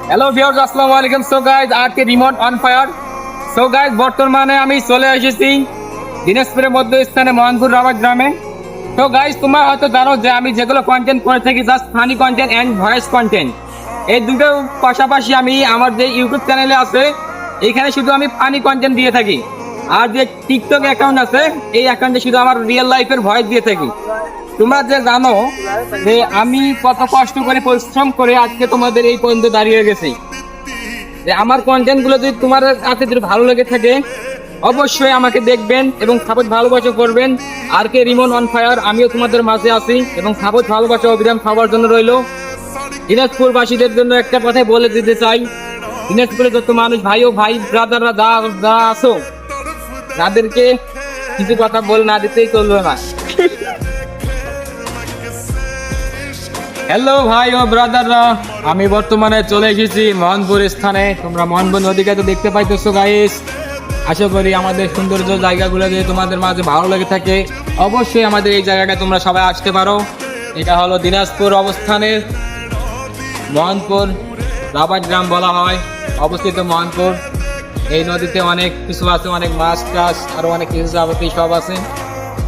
Hello viewers, আসসালামু আলাইকুম। So guys, আজকে remote on fire. So guys, বর্তমানে আমি চলে এসেছি দিনাজপুরের মধ্যস্থানে মোহনপুর রাবাত গ্রামে। তো গাইজ, তোমরা হয়তো জানো যে আমি যেগুলো কন্টেন্ট করে থাকি, just funny content and voice content, এই দুটো পাশাপাশি আমি আমার যে ইউটিউব চ্যানেলে আছে এইখানে শুধু আমি ফানি কন্টেন্ট দিয়ে থাকি। আর যে টিকটক অ্যাকাউন্ট আছে এই অ্যাকাউন্টে শুধু আমার রিয়েল লাইফের ভয়েস দিয়ে থাকি। তোমরা যে জানো যে আমি কত কষ্ট করে পরিশ্রম করে আজকে তোমাদের এই পর্যন্ত দাঁড়িয়ে গেছি। যে আমার কন্টেন্ট গুলো যদি তোমার কাছে যদি ভালো লেগে থাকে অবশ্যই আমাকে দেখবেন এবং সাপোর্ট ভালোবাসা করবেন। আর কে রিমন অন ফায়ার, আমিও তোমাদের মাঝে আছি এবং সাপোর্ট ভালোবাসা অবিরাম খাবার জন্য রইলো। দিনাজপুরবাসীদের জন্য একটা কথাই বলে দিতে চাই, দিনাজপুরে যত মানুষ ভাই ও ভাই ব্রাদাররা যা আছো তাদেরকে কিছু কথা বলে না দিতেই চলবে না। হ্যালো ভাই ও ব্রাদাররা, আমি বর্তমানে চলে এসেছি মোহনপুর স্থানে। তোমরা মোহনপুর নদীকে তো দেখতে পাইতেছো গাইস। আশা করি আমাদের সৌন্দর্য জায়গাগুলো যদি তোমাদের মাঝে ভালো লেগে থাকে অবশ্যই আমাদের এই জায়গাটায় তোমরা সবাই আসতে পারো। এটা হলো দিনাজপুর অবস্থানের মোহনপুর রাবাত গ্রাম বলা হয়, অবস্থিত মোহনপুর। এই নদীতে অনেক কিছু আছে, অনেক মাছ টাছ আরো অনেক কিছু যাবতীয় সব আছে।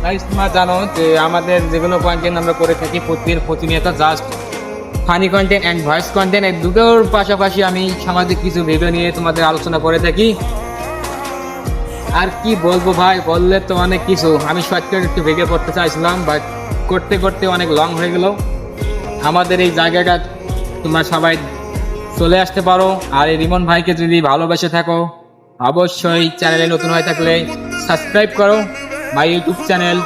গাইস, তোমরা জানো যে আমাদের যেগুলো কন্টেন্ট আমরা করে থাকি প্রতিনিয়ত just funny content and voice content, এই দুটোর পাশাপাশি আমি সামাজিক কিছু ভিডিও নিয়ে তোমাদের আলোচনা করে থাকি। আর কি বলবো ভাই, বললে তো অনেক কিছু। আমি শর্টকাট একটু ভিডিও করতে চাইছিলাম, বাট করতে করতে অনেক লং হয়ে গেল। আমাদের এই জায়গাটা তোমরা সবাই চলে আসতে পারো। আর এই রিমন ভাইকে যদি ভালোবেসে থাকো অবশ্যই চ্যানেলে নতুন হয়ে থাকলে সাবস্ক্রাইব করো মাই ইউটিউব চ্যানেল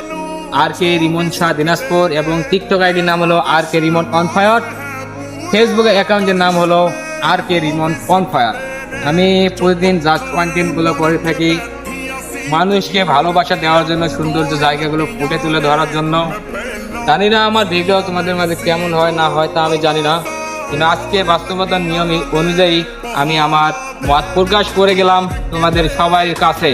আর কে রিমন শাহ দিনাজপুর, এবং টিকটক আইডির নাম হলো আর কে রিমন অন ফায়ার, ফেসবুক অ্যাকাউন্টের নাম হলো আর কে রিমন অন ফায়ার। আমি প্রতিদিন জাস্ট কন্টেন্টগুলো করে থাকি মানুষকে ভালোবাসা দেওয়ার জন্য, সৌন্দর্য জায়গাগুলো ফুটে তুলে ধরার জন্য। জানি না আমার ভিডিও তোমাদের মাঝে কেমন হয় না হয় তা আমি জানি না, কিন্তু আজকে বাস্তবতার নিয়ম অনুযায়ী আমি আমার মত প্রকাশ করে গেলাম তোমাদের সবার কাছে।